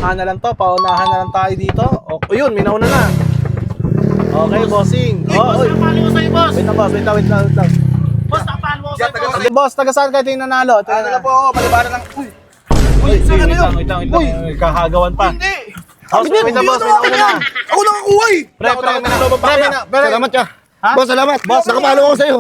paunahan na lang to. Paunahan na lang tayo dito. O, yun, minauna na. Okay, bossing. Boss, napalo ko sa'yo, boss. Wait lang, boss. Wait lang. Boss, napalo ko sa'yo, boss. Okay, boss, taga saan kayo yung nanalo? Ano na po ako, palibaran lang. Uy! Wait saan lang, ano wait lang. Uy! Kakagawan pa. Hindi! Boss, wait lang, boss. Minauna na. Ako nakakuha eh! Salamat ka. Ha? Boss, salamat. Boss, nakapalo ako sa'yo.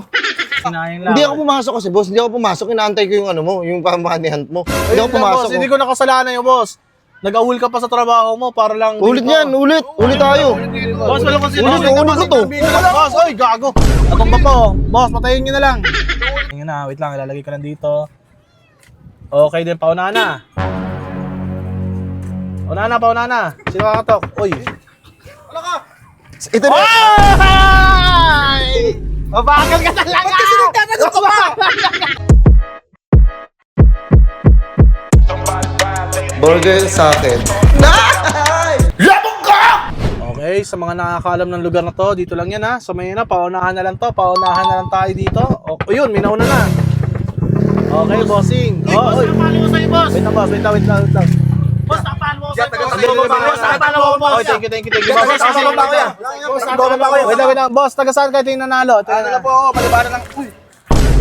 Hinahing lang. Hindi ako pumasok kasi, boss. Hindi ako pumasok. Inaantay ko yung ano mo, yung pamanihan mo. Hindi ako pumasok. Hindi ko nakasalanan yung boss. Nag-awul ka pa sa trabaho mo para lang Ulit dito. yan, ulit. Ulit tayo. Boss, wala ko sino. Ulit ko to. Boss, oy, gago. Atong ba po? Boss, patayin nyo na lang. Tingnan na, wait lang, ilalagay ko lang dito. Okay din, pauna na. Pauna na. Sino kakatok? Uy. Wala ka! Ito na. Ay! Mabagal ka talaga! Ba't kasi nagtatagot ka pa? Burger sa akin. Okay, sa mga nakakaalam ng lugar na to, dito lang yan ha. So may na, paunahan na lang to. Paunahan na lang tayo dito. O, yun, minauna na. Okay, bossing. Boss, napalo ko sa'yo, boss. Wait lang, boss. Wait lang. Boss, napalo ko sa'yo, boss. Boss, Napalo ko, boss. Okay, thank you, boss. Bababa ko yan. Wait lang. Boss, taga saan kayo yung nanalo? Ano na po ako, palibaran lang. Uy!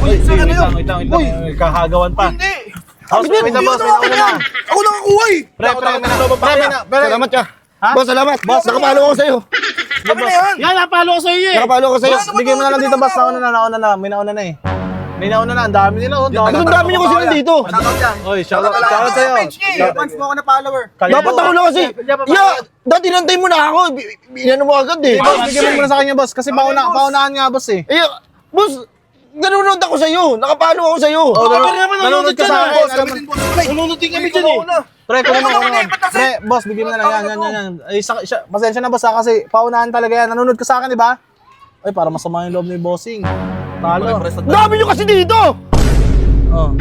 Wait saan ano yun? lang. Kakagawan pa. Hindi! Boss, wait lang, boss. Minauna na. Ako nakakuha eh! Pre. Salamat ka. Ha? Boss, salamat. Boss, nakapalo ako sa'yo. Sabi na yan! Yan, napalo ko sa'yo eh. Nakapalo ako sa'yo. Bigyan mo na lang dito, boss. Nauna na. Minauna na eh. Minauna na. Ang dami nila. Ang dami niyo kasi nandito. Shoutout yan! Oy, shout out sa'yo. Fans mo ako na follower! Dapat ako lang kasi. Dati nantay mo na ako. Inano mo agad eh. Boss, bigyan mo muna sa kanya, boss. Kasi paunahan nga, boss eh. Eh, boss, nanonood ako sa'yo. Nakapalo ako sa'yo. Nanonood ka sa akin. Nanonood din kami dyan eh. Pre, pre, boss, bigyan mo na lang. Yan. Ay, pasensya na, boss, ha, kasi paunahan talaga yan. Nanonood ka sa akin, di ba? Ay, para masama yung loob ni bossing. Talo. Dami niyo kasi dito. Oh.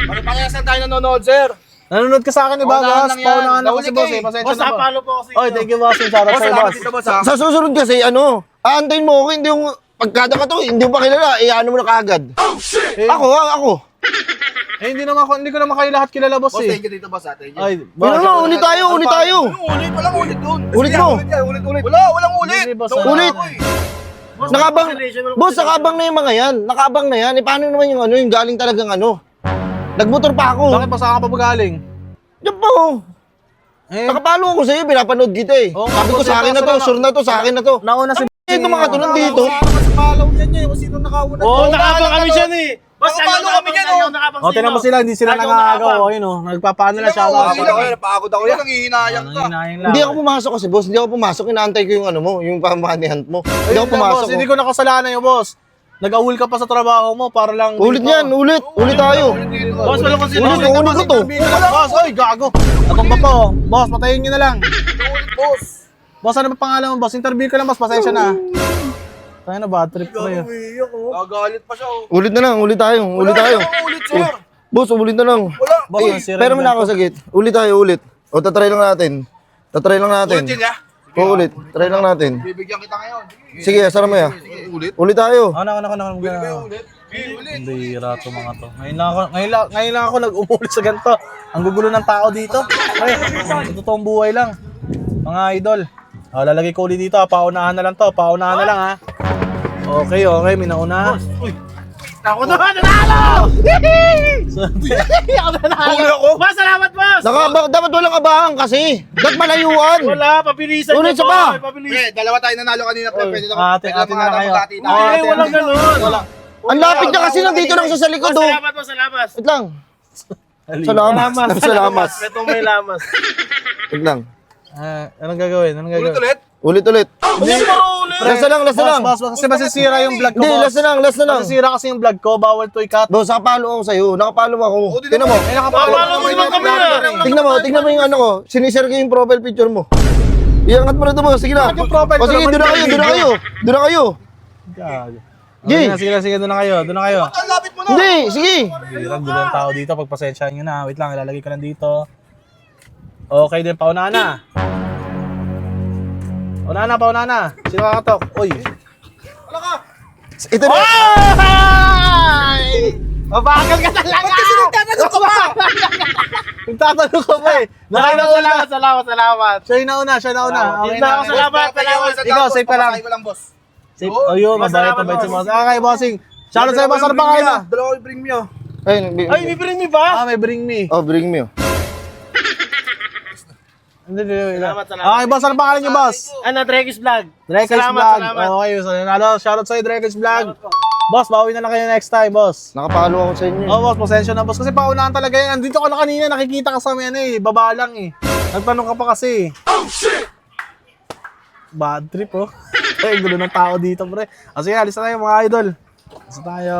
Ano pa kaya saan tayo nanonood, sir? Nanonood ka sa akin, di ba, Paunahan boss? lang yan. Paunahan ako si Nahuli boss, ka eh. eh. Pasensya Boss, na, boss. napalo po ako sa'yo. Oy, thank you, boss. Shout out Boss, sa'yo, salamat boss. dito, boss ha? Sa susunod kasi, aantayin mo ako, hindi yung pagkada ka to, hindi mo pa kilala, ano mo na kaagad. Eh, Ako. hindi ko naman kayo lahat kilala, boss, Boss, eh. thank you dito, boss ha? Thank you. Ay, Yun na, ulit tayo. Ulit, walang ulit doon. Ulit mo. Ulit. Wala, walang ulit. Hindi, boss, Ulit. Boss, Nakabang, congratulations. boss, nakabang na yung mga yan. Nakabang na yan. Eh, paano naman yung yung galing talagang Nagmotor pa ako. Bakit pa saan ka pa magaling? Diyan pa oh. Eh, Nakapalo ako sa'yo, pinapanood kita eh. Oo, Sabi ko sa akin na to, sure na to, sa akin na to. nauna si Eh, itong mga to nandito. Sa palaw yan niya, kung sino nakauna. Oo, nakabang kami dyan eh. Boss, Nakapalo kami dyan, oh. O, tinan mo sila, hindi sila nangagawa. Ayun o, nagpapaano na siya. Napagod ako yan. Nangihinayang ka. Hindi ako pumasok kasi, boss. Hindi ako pumasok. Inaantay ko yung yung pamanihan mo. Hindi ako pumasok. Hindi ko nakasalanan yung boss. Nag-awul ka pa sa trabaho mo para lang Ulit yan, ulit. Ulit tayo. Boss, wala ko sino. Ulit ko to. Boss, oy, gago. Atong ba po? Boss, patayin nyo na lang. Boss. Boss, ano ba pangalan mo, boss? Interview ka lang, boss. Pasensya na. Tayo na, bad trip ko yun. Nagalit pa siya, oh. Ulit na lang, ulit tayo. Ulit tayo. Walang ulit, sir. Boss, ulit na lang. Wala. Boss, nasira Pero yung mo na ako sagit. Ulit tayo, ulit. O, tatry lang natin. Ulit yun, ya. O, ulit. Try lang natin. Bibigyan kita ngayon. Sige, asara mo ya. Ulit. Ulit tayo. Ano. Ulit. Hindi rato mga to. Ngayon lang ako nag-umulit sa ganito. Ang gugulo ng tao dito. Ay, sa totoong buhay lang. Mga idol. Lalagay ko ulit dito. Paunahan na lang to. Paunahan na lang ha. Okay, may nauna. Ako na, nanalo! Ako nanalo! Huli ako? Boss, salamat, boss! Dapat walang abahan kasi. Dapat malayuan. Wala, papilisan Ulit niyo, sa ba? boy, papilisan. Pre, dalawa tayo nanalo kanina, pre. Pwede Ate na kayo. Ay, walang ganun. Ang lapit niya kasi nandito lang siya sa likod. Boss, Oh. salamat, boss, salamat. Wait lang. Salamat. Ito may lamas. Wait lang. Anong gagawin? Ulit. Ulit. Hindi mo ulit. Last na lang. Boss, kasi masisira yung vlog ko, Hindi, boss. last na lang. Masisira kasi yung vlog ko. Bawal to i-cut. Boss, nakapalo ako sa'yo. Nakapalo ako. Tingnan mo. Papalo mo naman kami ah. Tingnan mo yung ano ko. Sinishare ko yung profile picture mo. Iangat mo na ito, boss. Sige na. Yung profile O sige, ko doon naman na kayo. Doon na kayo. Jay. Sige, doon na kayo. Ang lapit mo na. Hindi, sige. Hirang gulo ng tao dito. Pagpasensyahan nyo na. Wait lang, ilalagay ko lang dito. Okay din, paunahan na. Paunahan na. Sino kakatok? Uy. Wala ka. Ito na. Mabagal ka talaga! Ba't kasi nagtatagot ka pa? Nagtatanong ka ba eh. Salamat. Siya yung nauna. Okay Yun na ako, salamat. Ikaw, safe ka lang. Pasakay ko lang, boss. Safe. Oh, yun, mabait salamat, si boss. boss. Okay, bossing. Shoutout sa'yo, boss. Ano pa kayo? Dalawa ko yung bring me, oh. Ay, Ay, may bring me ba? May bring me. oh, bring me. Oh. Hindi. Salamat. Okay, boss. Ano pangalan niyo, boss? Drekis Vlog. Drekis Salamat. Vlog. Okay, so nanalo. Shoutout sa'yo, Drekis Vlog. Boss, bawi na lang kayo next time, boss. Nakapalo ako sa inyo. Oh, boss, pasensya na, boss. Kasi paunahan talaga yan. Andito ka na kanina, nakikita ka sa amin, baba lang eh. Nagtanong ka pa kasi. Oh, shit! Bad trip, oh. Ay, gulo ng tao dito, pre. Sige, alis na tayo, mga idol. Alis na tayo.